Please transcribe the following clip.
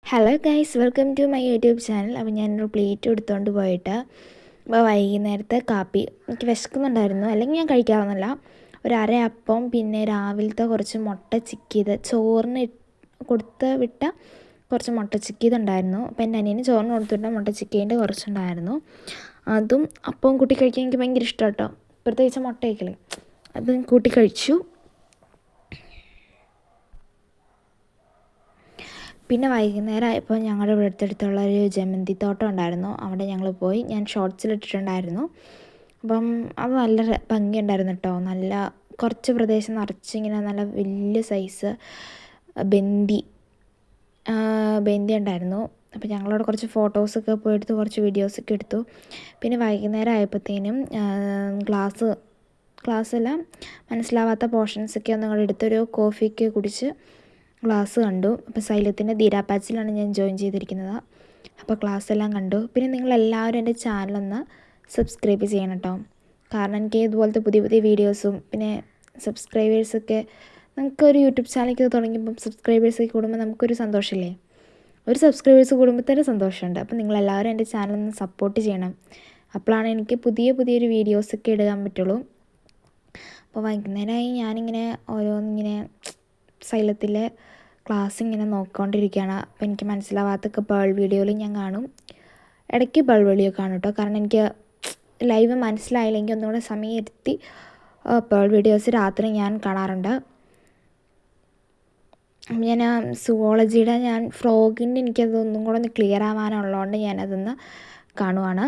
Hello guys, welcome to my YouTube channel. അപ്പോൾ ഞാനൊരു plate എടുത്തുകൊണ്ട് പോയിട്ട് അപ്പോൾ വൈകുന്നേരത്തെ കാപ്പി എനിക്ക് വിശക്കുന്നുണ്ടായിരുന്നു, അല്ലെങ്കിൽ ഞാൻ കഴിക്കാറൊന്നുമില്ല. ഒരു അര അപ്പം, പിന്നെ രാവിലത്തെ കുറച്ച് മുട്ട ചിക്കിയത്, ചോറിന് കൊടുത്ത് വിട്ട കുറച്ച് മുട്ട ചിക്കിയതുണ്ടായിരുന്നു. അപ്പോൾ എൻ്റെ അനിയന് ചോറിന് കൊടുത്തുവിട്ട മുട്ട ചിക്കിയതിൻ്റെ കുറച്ചുണ്ടായിരുന്നു. അതും അപ്പവും കൂട്ടി കഴിക്കാൻ എനിക്ക് ഭയങ്കര ഇഷ്ടം കേട്ടോ, പ്രത്യേകിച്ച് മുട്ടയൊക്കെ അതും കൂട്ടി കഴിച്ചു. പിന്നെ വൈകുന്നേരം ആയപ്പോൾ ഞങ്ങളുടെ ഇവിടെ അടുത്തുള്ള ഒരു ജമന്തി തോട്ടം ഉണ്ടായിരുന്നു, അവിടെ ഞങ്ങൾ പോയി. ഞാൻ ഷോർട്സിലിട്ടിട്ടുണ്ടായിരുന്നു. അപ്പം അത് നല്ല ഭംഗിയുണ്ടായിരുന്നു കേട്ടോ. നല്ല കുറച്ച് പ്രദേശം നിറച്ചിങ്ങനെ നല്ല വലിയ സൈസ് ബന്ദി ഉണ്ടായിരുന്നു. അപ്പോൾ ഞങ്ങളവിടെ കുറച്ച് ഫോട്ടോസൊക്കെ പോയി എടുത്തു, കുറച്ച് വീഡിയോസൊക്കെ എടുത്തു. പിന്നെ വൈകുന്നേരം ആയപ്പോഴത്തേനും ക്ലാസ്സെല്ലാം മനസ്സിലാവാത്ത പോർഷൻസൊക്കെ ഒന്ന് ഞങ്ങൾ എടുത്തൊരു കോഫിയൊക്കെ കുടിച്ച് ക്ലാസ് കണ്ടു. അപ്പോൾ സൈലത്തിൻ്റെ ധീരാ പാച്ചിലാണ് ഞാൻ ജോയിൻ ചെയ്തിരിക്കുന്നത്. അപ്പോൾ ക്ലാസ് എല്ലാം കണ്ടു. പിന്നെ നിങ്ങളെല്ലാവരും എൻ്റെ ചാനലൊന്ന് സബ്സ്ക്രൈബ് ചെയ്യണം കേട്ടോ. കാരണം എനിക്ക് ഇതുപോലത്തെ പുതിയ പുതിയ വീഡിയോസും പിന്നെ സബ്സ്ക്രൈബേഴ്സൊക്കെ, നമുക്കൊരു യൂട്യൂബ് ചാനലൊക്കെ തുടങ്ങിയപ്പം സബ്സ്ക്രൈബേഴ്സൊക്കെ കൂടുമ്പോൾ നമുക്കൊരു സന്തോഷമില്ലേ. ഒരു സബ്സ്ക്രൈബേഴ്സ് കൂടുമ്പോൾ തന്നെ സന്തോഷമുണ്ട്. അപ്പോൾ നിങ്ങളെല്ലാവരും എൻ്റെ ചാനലൊന്ന് സപ്പോർട്ട് ചെയ്യണം. അപ്പോഴാണ് എനിക്ക് പുതിയൊരു വീഡിയോസൊക്കെ ഇടാൻ പറ്റുള്ളൂ. അപ്പോൾ വൈകുന്നേരമായി ഞാനിങ്ങനെ ഓരോന്നിങ്ങനെ സൈലത്തിലെ ക്ലാസ് ഇങ്ങനെ നോക്കിക്കൊണ്ടിരിക്കുകയാണ്. അപ്പോൾ എനിക്ക് മനസ്സിലാവാത്തൊക്കെ പേൾ വീഡിയോയിൽ ഞാൻ കാണും, ഇടയ്ക്ക് പേൾ വീഡിയോ കാണും കേട്ടോ. കാരണം എനിക്ക് ലൈവ് മനസ്സിലായില്ലെങ്കിൽ ഒന്നുകൂടെ സമയം എടുത്തി പേൾ വീഡിയോസ് രാത്രി ഞാൻ കാണാറുണ്ട്. ഞാൻ സുവോളജിയുടെ ഫ്രോഗിൻ്റെ എനിക്കതൊന്നും കൂടെ ഒന്ന് ക്ലിയർ ആവാനുള്ളതുകൊണ്ട് ഞാനതൊന്ന് കാണുവാണ്.